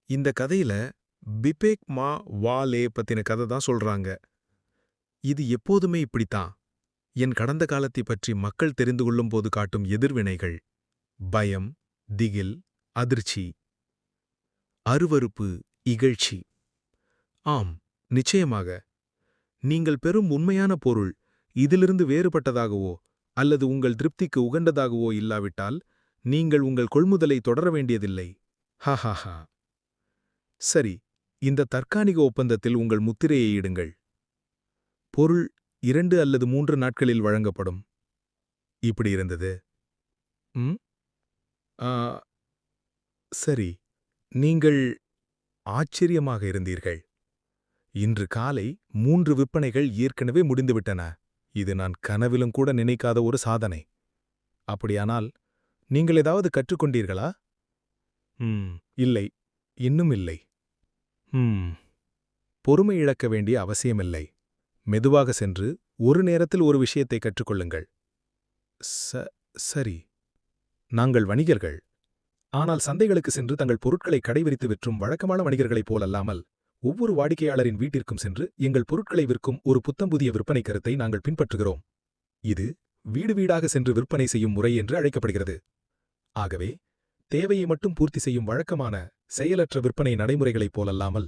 இந்த கதையில பிபேக் மா வாலே பத்தின கதை தான் சொல்றாங்க. இது எப்போதுமே இப்படித்தான். என் கடந்த காலத்தைப் பற்றி மக்கள் தெரிந்து கொள்ளும்போது காட்டும் எதிர்வினைகள். பயம், திகில், அதிர்ச்சி, அருவருப்பு, இகழ்ச்சி. ஆம், நிச்சயமாக. நீங்கள் பெறும் உண்மையான பொருள் இதிலிருந்து வேறுபட்டதாகவோ அல்லது உங்கள் திருப்திக்கு உகந்ததாகவோ இல்லாவிட்டால் நீங்கள் உங்கள் கொள்முதலை தொடர வேண்டியதில்லை. ஹாஹாஹா. சரி, இந்த தற்காலிக ஒப்பந்தத்தில் உங்கள் முத்திரையை இடுங்கள். பொருள் 2 அல்லது 3 நாட்களில் வழங்கப்படும். இப்படி இருந்தது. ம் ஆ சரி, நீங்கள் ஆச்சரியமாக இருந்தீர்கள். இன்று காலை 3 விற்பனைகள் ஏற்கனவே முடிந்துவிட்டன. இது நான் கனவிலும் கூட நினைக்காத ஒரு சாதனை. அப்படியானால் நீங்கள் ஏதாவது கற்றுக்கொண்டீர்களா? இல்லை, இன்னும் இல்லை. பொறுமை இழக்க வேண்டிய அவசியமில்லை. மெதுவாக சென்று ஒரு நேரத்தில் ஒரு விஷயத்தை கற்றுக்கொள்ளுங்கள். சரி. நாங்கள் வணிகர்கள். ஆனால் சந்தைகளுக்கு சென்று தங்கள் பொருட்களை கடைவிரித்து விற்றும் வழக்கமான வணிகர்களைப் போலல்லாமல், ஒவ்வொரு வாடிக்கையாளரின் வீட்டிற்கும் சென்று எங்கள் பொருட்களை விற்கும் ஒரு புத்தம்புதிய விற்பனை கருத்தை நாங்கள் பின்பற்றுகிறோம். இது வீடு வீடாக சென்று விற்பனை செய்யும் முறை என்று அழைக்கப்படுகிறது. ஆகவே தேவையை மட்டும் பூர்த்தி செய்யும் வழக்கமான செயலற்ற விற்பனை நடைமுறைகளைப் போலல்லாமல்,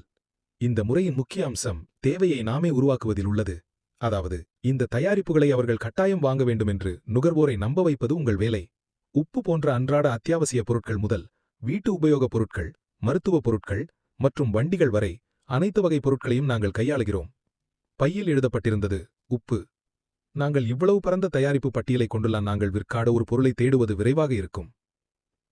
இந்த முறையின் முக்கிய அம்சம் தேவையை நாமே உருவாக்குவதில் உள்ளது. அதாவது, இந்த தயாரிப்புகளை அவர்கள் கட்டாயம் வாங்க வேண்டும் என்று நுகர்வோரை நம்ப வைப்பது உங்கள் வேலை. உப்பு போன்ற அன்றாட அத்தியாவசிய பொருட்கள் முதல் வீட்டு உபயோகப் பொருட்கள், மருத்துவப் பொருட்கள் மற்றும் வண்டிகள் வரை அனைத்து வகை பொருட்களையும் நாங்கள் கையாளுகிறோம். பையில் எழுதப்பட்டிருந்தது உப்பு. நாங்கள் இவ்வளவு பரந்த தயாரிப்பு பட்டியலை கொண்டுள்ள நாங்கள் விற்காட ஒரு பொருளை தேடுவது விரைவாக இருக்கும்.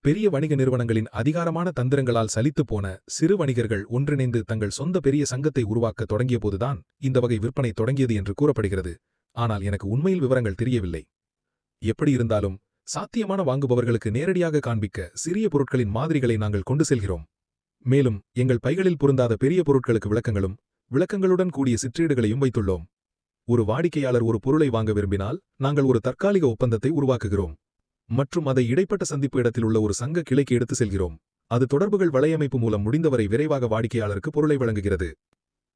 பெரிய வணிக நிறுவனங்களின் அதிகாரமான தந்திரங்களால் சலித்துப் போன சிறு வணிகர்கள் ஒன்றிணைந்து தங்கள் சொந்த பெரிய சங்கத்தை உருவாக்க தொடங்கியபோதுதான் இந்த வகை விற்பனை தொடங்கியது என்று கூறப்படுகிறது. ஆனால் எனக்கு உண்மையில் விவரங்கள் தெரியவில்லை. எப்படி இருந்தாலும் சாத்தியமான வாங்குபவர்களுக்கு நேரடியாக காண்பிக்க சிறிய பொருட்களின் மாதிரிகளை நாங்கள் கொண்டு செல்கிறோம். மேலும் எங்கள் பைகளில் பொருந்தாத பெரிய பொருட்களுக்கு விளக்கங்களுடன் கூடிய சிற்றீடுகளையும் வைத்துள்ளோம். ஒரு வாடிக்கையாளர் ஒரு பொருளை வாங்க விரும்பினால் நாங்கள் ஒரு தற்காலிக ஒப்பந்தத்தை உருவாக்குகிறோம் மற்றும் அதை இடைப்பட்ட சந்திப்பு இடத்தில் உள்ள ஒரு சங்க கிளைக்கு எடுத்து செல்கிறோம். அது தொடர்புகள் வலையமைப்பு மூலம் முடிந்தவரை விரைவாக வாடிக்கையாளருக்கு பொருளை வழங்குகிறது.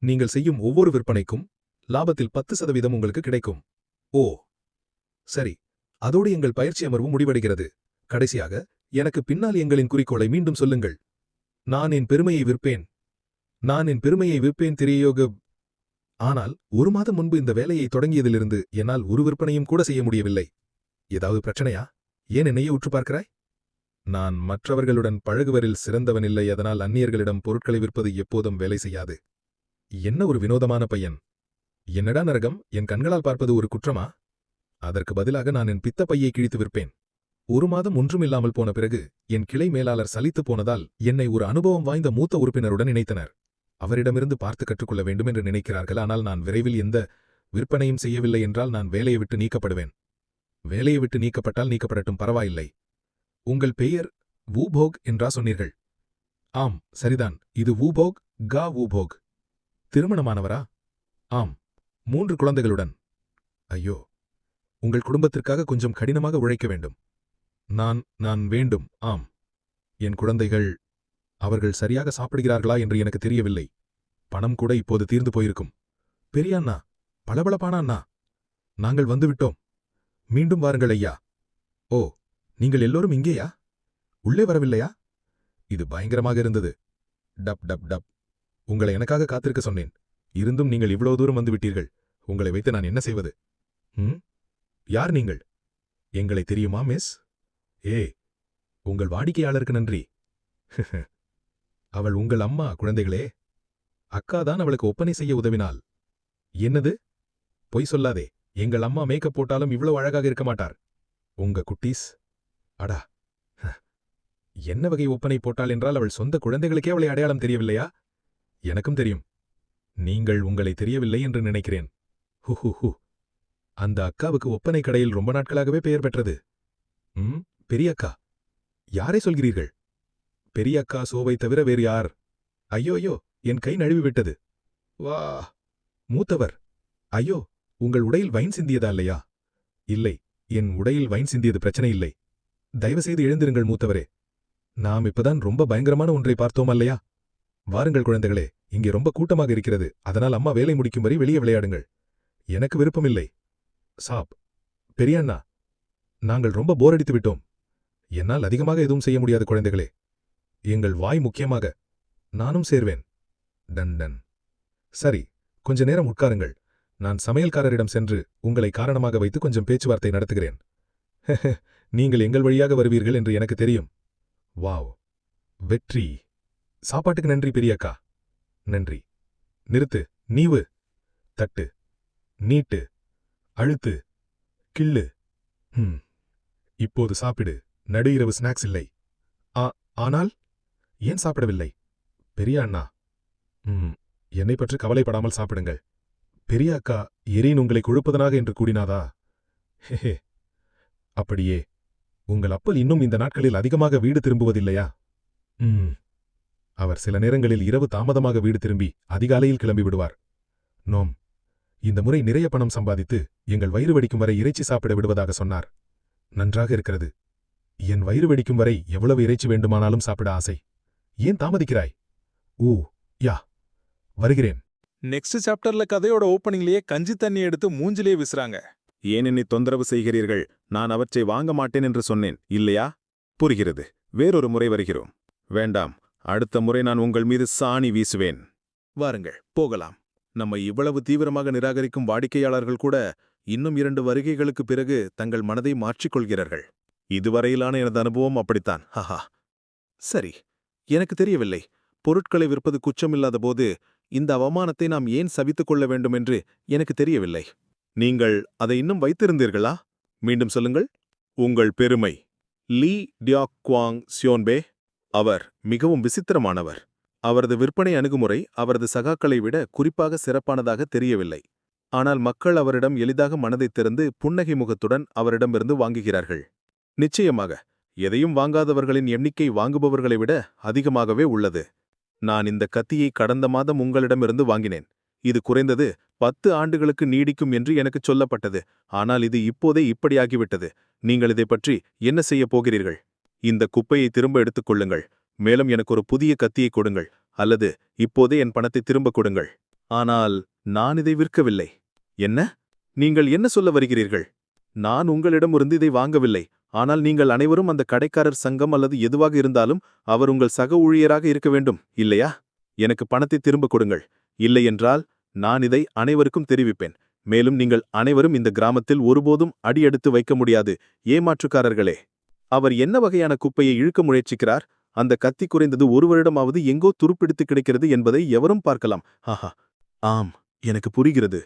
நீங்கள் செய்யும் ஒவ்வொரு விற்பனைக்கும் லாபத்தில் 10% உங்களுக்கு கிடைக்கும். ஓ, சரி. அதோடு எங்கள் பயிற்சி அமர்வு முடிவடைகிறது. கடைசியாக, எனக்கு பின்னால் எங்களின் குறிக்கோளை மீண்டும் சொல்லுங்கள். நான் என் பெருமையை விற்பேன் திரையோக. ஆனால் 1 மாதம் முன்பு இந்த வேலையை தொடங்கியதிலிருந்து என்னால் ஒரு விற்பனையும் கூட செய்ய முடியவில்லை. ஏதாவது பிரச்சனையா? ஏன் என்னையே உற்று பார்க்கிறாய்? நான் மற்றவர்களுடன் பழகுவரில் சிறந்தவனில்லை. அதனால் அந்நியர்களிடம் பொருட்களை விற்பது எப்போதும் வேலை செய்யாது. என்ன ஒரு வினோதமான பையன்! என்னடா நரகம், என் கண்களால் பார்ப்பது ஒரு குற்றமா? அதற்கு பதிலாக நான் என் பித்த பையை கிழித்து விற்பேன். 1 மாதம் ஒன்றுமில்லாமல் போன பிறகு என் கிளை மேலாளர் சலித்துப் போனதால் என்னை ஒரு அனுபவம் வாய்ந்த மூத்த உறுப்பினருடன் இணைத்தனர். அவரிடமிருந்து பார்த்து கற்றுக்கொள்ள வேண்டும் என்று நினைக்கிறார்கள். ஆனால் நான் விரைவில் எந்த விற்பனையும் செய்யவில்லை என்றால் நான் வேலையை விட்டு நீக்கப்படுவேன். வேலையை விட்டு நீக்கப்பட்டால் நீக்கப்படட்டும், பரவாயில்லை. உங்கள் பெயர் வூபோக் என்றா சொன்னீர்கள்? ஆம், சரிதான். இது வூபோக் கா வூபோக். திருமணமானவரா? ஆம், 3 குழந்தைகளுடன். ஐயோ, உங்கள் குடும்பத்திற்காக கொஞ்சம் கடினமாக உழைக்க வேண்டும். நான் வேண்டும். ஆம், என் குழந்தைகள். அவர்கள் சரியாக சாப்பிடுகிறார்களா என்று எனக்கு தெரியவில்லை. பணம் கூட இப்போது தீர்ந்து போயிருக்கும். பெரிய அண்ணா, பளபளப்பான அண்ணா, நாங்கள் வந்துவிட்டோம். மீண்டும் வாருங்கள் ஐயா. ஓ, நீங்கள் எல்லோரும் இங்கேயா? உள்ளே வரவில்லையா? இது பயங்கரமாக இருந்தது. டப் டப் டப். உங்களை எனக்காக காத்திருக்க சொன்னேன். இருந்தும் நீங்கள் இவ்வளவு தூரம் வந்துவிட்டீர்கள். உங்களை வைத்து நான் என்ன செய்வது? யார் நீங்கள்? எங்களை தெரியுமா மிஸ்? உங்கள் வாடிக்கையாளருக்கு நன்றி. அவள் உங்கள் அம்மா. குழந்தைகளே, அக்காதான் அவளுக்கு ஒப்பனை செய்ய உதவினாள். என்னது? பொய் சொல்லாதே. எங்கள் அம்மா மேக்கப் போட்டாலும் இவ்வளவு அழகாக இருக்க மாட்டார். உங்க குட்டீஸ். அடா, என்ன வகை ஒப்பனை போட்டாள் என்றால் அவள் சொந்த குழந்தைகளுக்கே அவளை அடையாளம் தெரியவில்லையா? எனக்கும் தெரியும். நீங்கள் உங்களை தெரியவில்லை என்று நினைக்கிறேன். ஹூ. அந்த அக்காவுக்கு ஒப்பனை கடையில் ரொம்ப நாட்களாகவே பெயர் பெற்றது. பெரிய அக்கா? யாரை சொல்கிறீர்கள்? பெரிய அக்கா சோவை தவிர வேறு யார்? ஐயோ, என் கை நழுவி விட்டது. வா. மூத்தவர். ஐயோ, உங்கள் உடையில் வைன் சிந்தியதா இல்லையா? இல்லை, என் உடையில் வைன் சிந்தியது பிரச்சனை இல்லை. தயவுசெய்து எழுந்திருங்கள் மூத்தவரே. நாம் இப்பதான் ரொம்ப பயங்கரமான ஒன்றை பார்த்தோம் அல்லையா? வாருங்கள் குழந்தைகளே, இங்கே ரொம்ப கூட்டமாக இருக்கிறது. அதனால் அம்மா வேலை முடிக்கும் வரை வெளியே விளையாடுங்கள். எனக்கு விருப்பமில்லை. சாப், பெரியண்ணா, நாங்கள் ரொம்ப போர் அடித்து விட்டோம். என்னால் அதிகமாக எதுவும் செய்ய முடியாது குழந்தைகளே. எங்கள் வாய் முக்கியமாக. நானும் சேர்வேன். Done done. சரி, கொஞ்ச நேரம் உட்காருங்கள். நான் சமையல்காரரிடம் சென்று உங்களை காரணமாக வைத்து கொஞ்சம் பேச்சுவார்த்தை நடத்துகிறேன். நீங்கள் எங்கள் வழியாக வருவீர்கள் என்று எனக்கு தெரியும். வாவ், வெற்றி! சாப்பாட்டுக்கு நன்றி பெரியக்கா. நன்றி. நிறுத்து. நீவு. தட்டு. நீட்டு. அழுத்து. கிள்ளு. இப்போது சாப்பிடு. நடு இரவு ஸ்நாக்ஸ் இல்லை. ஆனால் ஏன் சாப்பிடவில்லை? பெரிய அண்ணா, என்னை பற்றி கவலைப்படாமல் சாப்பிடுங்கள். பெரிய அக்கா எரீன் உங்களை கொழுப்பதனாக என்று கூறினாதா? ஹே, அப்படியே. உங்கள் அப்பல் இன்னும் இந்த நாட்களில் அதிகமாக வீடு திரும்புவதில்லையா? அவர் சில நேரங்களில் இரவு தாமதமாக வீடு திரும்பி அதிகாலையில் கிளம்பி விடுவார். நோம், இந்த முறை நிறைய பணம் சம்பாதித்து எங்கள் வயிறு வெடிக்கும் வரை இறைச்சி சாப்பிட விடுவதாக சொன்னார். நன்றாக இருக்கிறது. என் வயிறு வெடிக்கும் வரை எவ்வளவு இறைச்சி வேண்டுமானாலும் சாப்பிட ஆசை. ஏன் தாமதிக்கிறாய்? ஊ யா, வருகிறேன். நெக்ஸ்ட் சாப்டர்ல கதையோட ஓப்பனிங்லயே கஞ்சி தண்ணி எடுத்து மூஞ்சிலே விசுறாங்க. ஏன் என்னை தொந்தரவு செய்கிறீர்கள்? நான் அவற்றை வாங்க மாட்டேன் என்று சொன்னேன் இல்லையா? புரிகிறது. வேறொரு முறை வருகிறோம். வேண்டாம், அடுத்த முறை நான் உங்கள் மீது சாணி வீசுவேன். வாருங்கள், போகலாம். நம்ம இவ்வளவு தீவிரமாக நிராகரிக்கும் வாடிக்கையாளர்கள் கூட இன்னும் 2 வருகைகளுக்கு பிறகு தங்கள் மனதை மாற்றிக்கொள்கிறார்கள். இதுவரையிலான எனது அனுபவம் அப்படித்தான். ஹஹா, சரி. எனக்கு தெரியவில்லை. பொருட்களை விற்பது குற்றமில்லாத போது இந்த அவமானத்தை நாம் ஏன் சவித்துக் கொள்ள வேண்டும் என்று எனக்கு தெரியவில்லை. நீங்கள் அதை இன்னும் வைத்திருந்தீர்களா? மீண்டும் சொல்லுங்கள். உங்கள் பெருமை. லீ டியாக் குவாங் சியோன்பே. அவர் மிகவும் விசித்திரமானவர். அவரது விற்பனை அணுகுமுறை அவரது சகாக்களை விட குறிப்பாக சிறப்பானதாக தெரியவில்லை. ஆனால் மக்கள் அவரிடம் எளிதாக மனதைத் திறந்து புன்னகை முகத்துடன் அவரிடமிருந்து வாங்குகிறார்கள். நிச்சயமாக, எதையும் வாங்காதவர்களின் எண்ணிக்கை வாங்குபவர்களை விட அதிகமாகவே உள்ளது. நான் இந்த கத்தியை கடந்த மாதம் உங்களிடமிருந்து வாங்கினேன். இது குறைந்தது 10 ஆண்டுகளுக்கு நீடிக்கும் என்று எனக்குச் சொல்லப்பட்டது. ஆனால் இது இப்போதே இப்படியாகிவிட்டது. நீங்கள் இதைப் பற்றி என்ன செய்யப் போகிறீர்கள்? இந்த குப்பையை திரும்ப எடுத்துக் கொள்ளுங்கள். மேலும் எனக்கு ஒரு புதிய கத்தியை கொடுங்கள். அல்லது இப்போதே என் பணத்தை திரும்ப கொடுங்கள். ஆனால் நான் இதை விற்கவில்லை. என்ன? நீங்கள் என்ன சொல்ல வருகிறீர்கள்? நான் உங்களிடமிருந்து இதை வாங்கவில்லை. ஆனால் நீங்கள் அனைவரும் அந்த கடைக்காரர் சங்கம் அல்லது எதுவாக இருந்தாலும் அவர் உங்கள் சக ஊழியராக இருக்க வேண்டும், இல்லையா? எனக்கு பணத்தை திரும்ப கொடுங்கள். இல்லையென்றால் நான் இதை அனைவருக்கும் தெரிவிப்பேன். மேலும் நீங்கள் அனைவரும் இந்த கிராமத்தில் ஒருபோதும் அடியெடுத்து வைக்க முடியாது, ஏமாற்றுக்காரர்களே. அவர் என்ன வகையான குப்பையை இழுக்க முயற்சிக்கிறார்? அந்த கத்தி குறைந்தது 1 வருடமாவது எங்கோ துருப்பிடித்து கிடைக்கிறது என்பதை எவரும் பார்க்கலாம். ஆஹா, ஆம், எனக்கு புரிகிறது.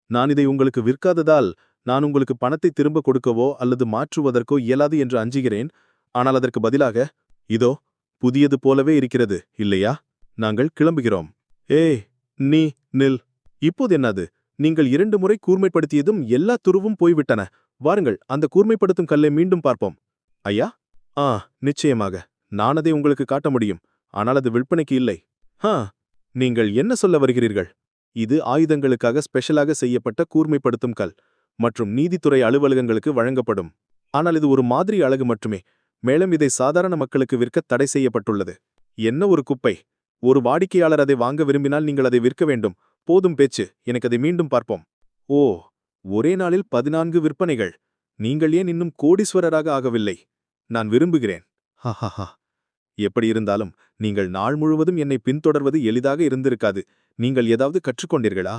நான் இதை உங்களுக்கு விற்காததால் நான் உங்களுக்கு பணத்தை திரும்ப கொடுக்கவோ அல்லது மாற்றுவதற்கோ இயலாது என்று அஞ்சுகிறேன். ஆனால் அதற்கு பதிலாக, இதோ புதியது போலவே இருக்கிறது, இல்லையா? நாங்கள் கிளம்புகிறோம். ஏய், நீ நில். இப்போது என்னது? நீங்கள் 2 முறை கூர்மைப்படுத்தியதும் எல்லா துருவும் போய்விட்டன. வாருங்கள், அந்த கூர்மைப்படுத்தும் கல்லை மீண்டும் பார்ப்போம். ஐயா? நிச்சயமாக. நான் அதை உங்களுக்கு காட்ட முடியும். ஆனால் அது விற்பனைக்கு இல்லை. நீங்கள் என்ன சொல்ல வருகிறீர்கள்? இது ஆயுதங்களுக்காக ஸ்பெஷலாக செய்யப்பட்ட கூர்மைப்படுத்தும் கல் மற்றும் நீதித்துறை அலுவலகங்களுக்கு வழங்கப்படும். ஆனால் இது ஒரு மாதிரி அழகு மட்டுமே. மேலும் இதை சாதாரண மக்களுக்கு விற்க தடை செய்யப்பட்டுள்ளது. என்ன ஒரு குப்பை! ஒரு வாடிக்கையாளர் அதை வாங்க விரும்பினால் நீங்கள் அதை விற்க வேண்டும். போதும் பேச்சு, எனக்கு அதை மீண்டும் பார்ப்போம். ஓ, ஒரே நாளில் 14 விற்பனைகள். நீங்கள் ஏன் இன்னும் கோடீஸ்வரராக ஆகவில்லை? நான் விரும்புகிறேன். ஹஹஹா. எப்படி இருந்தாலும் நீங்கள் நாள் முழுவதும் என்னை பின்தொடர்வது எளிதாக இருந்திருக்காது. நீங்கள் ஏதாவது கற்றுக்கொண்டீர்களா?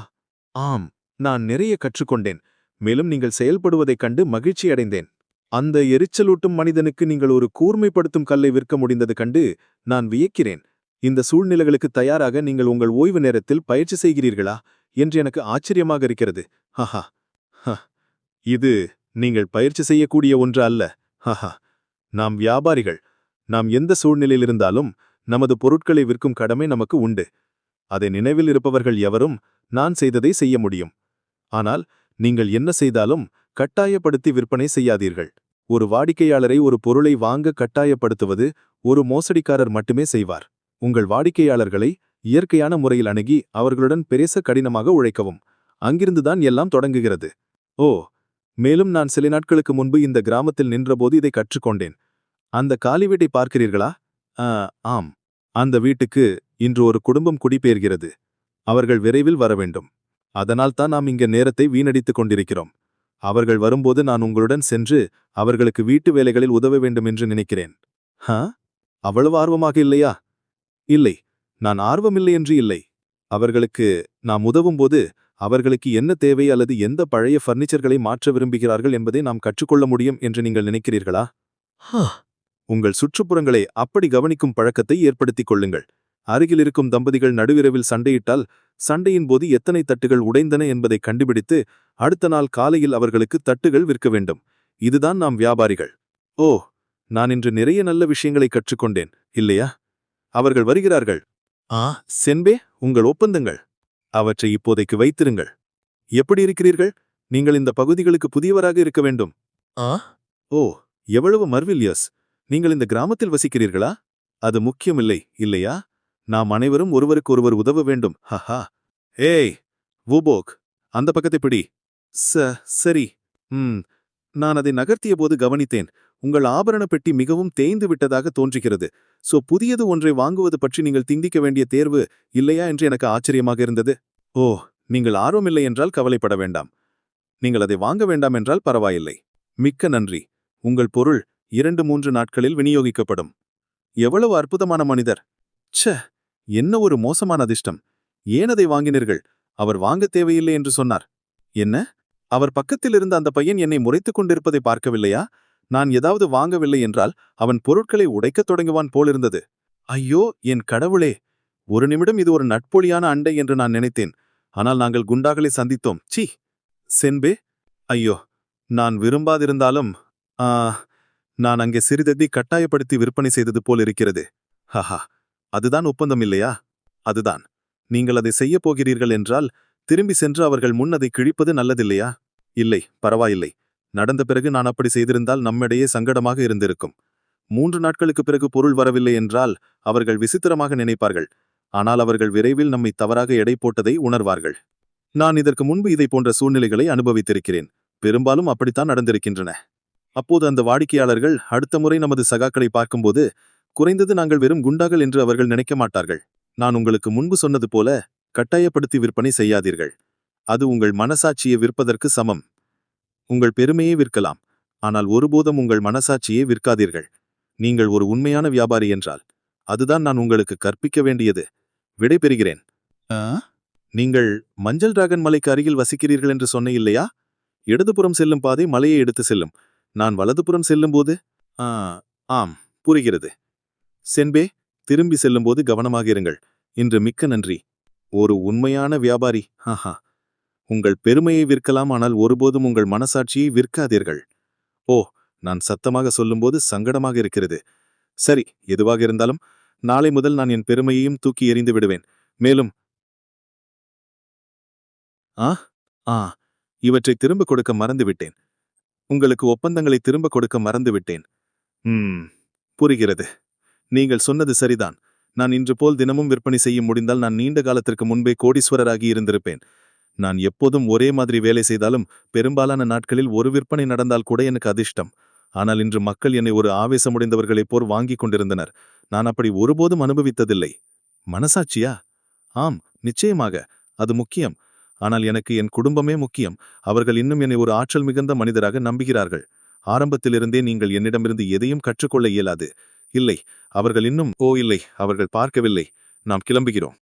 ஆம், நான் நிறைய கற்றுக்கொண்டேன். மேலும் நீங்கள் செயல்படுவதைக் கண்டு மகிழ்ச்சி அடைந்தேன். அந்த எரிச்சலூட்டும் மனிதனுக்கு நீங்கள் ஒரு கூர்மைப்படுத்தும் கல்லை விற்க முடிந்தது கண்டு நான் வியக்கிறேன். இந்த சூழ்நிலைகளுக்கு தயாராக நீங்கள் உங்கள் ஓய்வு நேரத்தில் பயிற்சி செய்கிறீர்களா என்று எனக்கு ஆச்சரியமாக இருக்கிறது. ஹஹா. இது நீங்கள் பயிற்சி செய்யக்கூடிய ஒன்று அல்ல. ஹஹா. நாம் வியாபாரிகள். நாம் எந்த சூழ்நிலையில் இருந்தாலும் நமது பொருட்களை விற்கும் கடமை நமக்கு உண்டு. அதை நினைவில் இருப்பவர்கள் எவரும் நான் செய்ததை செய்ய முடியும். ஆனால் நீங்கள் என்ன செய்தாலும் கட்டாயப்படுத்தி விற்பனை செய்யாதீர்கள். ஒரு வாடிக்கையாளரை ஒரு பொருளை வாங்க கட்டாயப்படுத்துவது ஒரு மோசடிக்காரர் மட்டுமே செய்வார். உங்கள் வாடிக்கையாளர்களை இயற்கையான முறையில் அணுகி அவர்களுடன் பேச கடினமாக உழைக்கவும். அங்கிருந்துதான் எல்லாம் தொடங்குகிறது. ஓ, மேலும் நான் சில நாட்களுக்கு முன்பு இந்த கிராமத்தில் நின்றபோது இதை கற்றுக்கொண்டேன். அந்த காலி வீட்டை பார்க்கிறீர்களா? ஆம், அந்த வீட்டுக்கு இன்று ஒரு குடும்பம் குடிபெயர்கிறது. அவர்கள் விரைவில் வர வேண்டும். அதனால் தான் நாம் இங்க நேரத்தை வீணடித்துக் கொண்டிருக்கிறோம். அவர்கள் வரும்போது நான் உங்களுடன் சென்று அவர்களுக்கு வீட்டு வேலைகளில் உதவ வேண்டும் என்று நினைக்கிறேன். அவ்வளவு ஆர்வமாக இல்லையா? இல்லை, நான் ஆர்வமில்லை என்று இல்லை. அவர்களுக்கு நாம் உதவும்போது அவர்களுக்கு என்ன தேவை அல்லது எந்த பழைய ஃபர்னிச்சர்களை மாற்ற விரும்புகிறார்கள் என்பதை நாம் கற்றுக்கொள்ள முடியும் என்று நீங்கள் நினைக்கிறீர்களா? உங்கள் சுற்றுப்புறங்களை அப்படி கவனிக்கும் பழக்கத்தை ஏற்படுத்திக் கொள்ளுங்கள். அருகில் இருக்கும் தம்பதிகள் நடுவிரவில் சண்டையிட்டால் சண்டையின் போது எத்தனை தட்டுகள் உடைந்தன என்பதை கண்டுபிடித்து அடுத்த நாள் காலையில் அவர்களுக்கு தட்டுகள் விற்க வேண்டும். இதுதான் நாம் வியாபாரிகள். ஓ, நான் இன்று நிறைய நல்ல விஷயங்களை கற்றுக்கொண்டேன், இல்லையா? அவர்கள் வருகிறார்கள். சென்பே, உங்கள் ஒப்பந்தங்கள். அவற்றை இப்போதைக்கு வைத்திருங்கள். எப்படி இருக்கிறீர்கள்? நீங்கள் இந்த பகுதிகளுக்கு புதியவராக இருக்க வேண்டும். ஓ, எவ்வளவு மர்வில்யஸ்! நீங்கள் இந்த கிராமத்தில் வசிக்கிறீர்களா? அது முக்கியமில்லை, இல்லையா? நாம் அனைவரும் ஒருவருக்கொருவர் உதவ வேண்டும். ஹஹா. ஏய் வூபோக், அந்த பக்கத்தை பிடி. சரி. நான் அதை நகர்த்திய போது கவனித்தேன். உங்கள் ஆபரண பெட்டி மிகவும் தேய்ந்து விட்டதாக தோன்றுகிறது. புதியது ஒன்றை வாங்குவது பற்றி நீங்கள் திண்டிக்க வேண்டிய தேர்வு இல்லையா என்று எனக்கு ஆச்சரியமாக இருந்தது. ஓ, நீங்கள் ஆர்வமில்லை என்றால் கவலைப்பட வேண்டாம். நீங்கள் அதை வாங்க வேண்டாம் என்றால் பரவாயில்லை. மிக்க நன்றி. உங்கள் பொருள் 2-3 நாட்களில் விநியோகிக்கப்படும். எவ்வளவு அற்புதமான மனிதர்! என்ன ஒரு மோசமான அதிர்ஷ்டம்! ஏன் அதை வாங்கினீர்கள்? அவர் வாங்க தேவையில்லை என்று சொன்னார். என்ன? அவர் பக்கத்தில் இருந்த அந்த பையன் என்னை முறைத்துக் கொண்டிருப்பதை பார்க்கவில்லையா? நான் ஏதாவது வாங்கவில்லை என்றால் அவன் பொருட்களை உடைக்கத் தொடங்குவான் போலிருந்தது. ஐயோ, என் கடவுளே! ஒரு நிமிடம் இது ஒரு நட்பொழியான அண்டை என்று நான் நினைத்தேன். ஆனால் நாங்கள் குண்டாக்களை சந்தித்தோம். சீ! சென்பே, ஐயோ, நான் விரும்பாதிருந்தாலும் நான் அங்கே சிறிததி கட்டாயப்படுத்தி விற்பனை செய்தது போல் இருக்கிறது. ஹஹா, அதுதான் ஒப்பந்தம் இல்லையா? அதுதான். நீங்கள் அதை செய்யப் போகிறீர்கள் என்றால் திரும்பி சென்று அவர்கள் முன் அதை கிழிப்பது நல்லதில்லையா? இல்லை, பரவாயில்லை. நடந்த பிறகு நான் அப்படி செய்திருந்தால் நம்மிடையே சங்கடமாக இருந்திருக்கும். 3 நாட்களுக்குப் பிறகு பொருள் வரவில்லை என்றால் அவர்கள் விசித்திரமாக நினைப்பார்கள். ஆனால் அவர்கள் விரைவில் நம்மை தவறாக எடை போட்டதை உணர்வார்கள். நான் இதற்கு முன்பு இதை போன்ற சூழ்நிலைகளை அனுபவித்திருக்கிறேன். பெரும்பாலும் அப்படித்தான் நடந்திருக்கின்றன. அப்போது அந்த வாடிக்கையாளர்கள் அடுத்த முறை நமது சகாக்களை பார்க்கும்போது குறைந்தது நாங்கள் வெறும் குண்டாகள் என்று அவர்கள் நினைக்க மாட்டார்கள். நான் உங்களுக்கு முன்பு சொன்னது போல கட்டாயப்படுத்தி விற்பனை செய்யாதீர்கள். அது உங்கள் மனசாட்சியை விற்பதற்கு சமம். உங்கள் பெருமையை விற்கலாம், ஆனால் ஒருபோதும் உங்கள் மனசாட்சியை விற்காதீர்கள். நீங்கள் ஒரு உண்மையான வியாபாரி என்றால் அதுதான் நான் உங்களுக்கு கற்பிக்க வேண்டியது. விடை பெறுகிறேன். நீங்கள் மஞ்சள் டிராகன் மலைக்கு அருகில் வசிக்கிறீர்கள் என்று சொன்ன இல்லையா? இடதுபுறம் செல்லும் பாதை மலையை எடுத்து செல்லும். நான் வலதுபுறம் செல்லும்போது ஆம், புரிகிறது. சென்பே, திரும்பி செல்லும்போது கவனமாக இருங்கள். இன்று மிக்க நன்றி. ஒரு உண்மையான வியாபாரி. உங்கள் பெருமையை விற்கலாம், ஆனால் ஒருபோதும் உங்கள் மனசாட்சியை விற்காதீர்கள். ஓ, நான் சத்தமாக சொல்லும்போது சங்கடமாக இருக்கிறது. சரி, எதுவாக இருந்தாலும் நாளை முதல் நான் என் பெருமையையும் தூக்கி எறிந்து விடுவேன். மேலும் இவற்றை திரும்ப கொடுக்க மறந்துவிட்டேன். உங்களுக்கு ஒப்பந்தங்களை திரும்ப கொடுக்க மறந்துவிட்டேன். புரிகிறது. நீங்கள் சொன்னது சரிதான். நான் இன்று போல் தினமும் விற்பனை செய்ய முடிந்தால் நான் நீண்ட காலத்திற்கு முன்பே கோடீஸ்வரராகி இருந்திருப்பேன். நான் எப்போதும் ஒரே மாதிரி வேலை செய்தாலும் பெரும்பாலான நாட்களில் ஒரு விற்பனை நடந்தால் கூட எனக்கு அதிர்ஷ்டம். ஆனால் இன்று மக்கள் என்னை ஒரு ஆவேசமுடைந்தவர்களைப் போர் வாங்கிக் கொண்டிருந்தனர். நான் அப்படி ஒருபோதும் அனுபவித்ததில்லை. மனசாட்சியா? ஆம், நிச்சயமாக. அது முக்கியம். ஆனால் எனக்கு என் குடும்பமே முக்கியம். அவர்கள் இன்னும் என்னை ஒரு ஆற்றல் மிகுந்த மனிதராக நம்புகிறார்கள். ஆரம்பத்திலிருந்தே நீங்கள் என்னிடமிருந்து எதையும் கற்றுக்கொள்ள இயலாது. இல்லை, அவர்கள் இன்னும் இல்லை, அவர்கள் பார்க்கவில்லை. நாம் கிளம்புகிறோம்.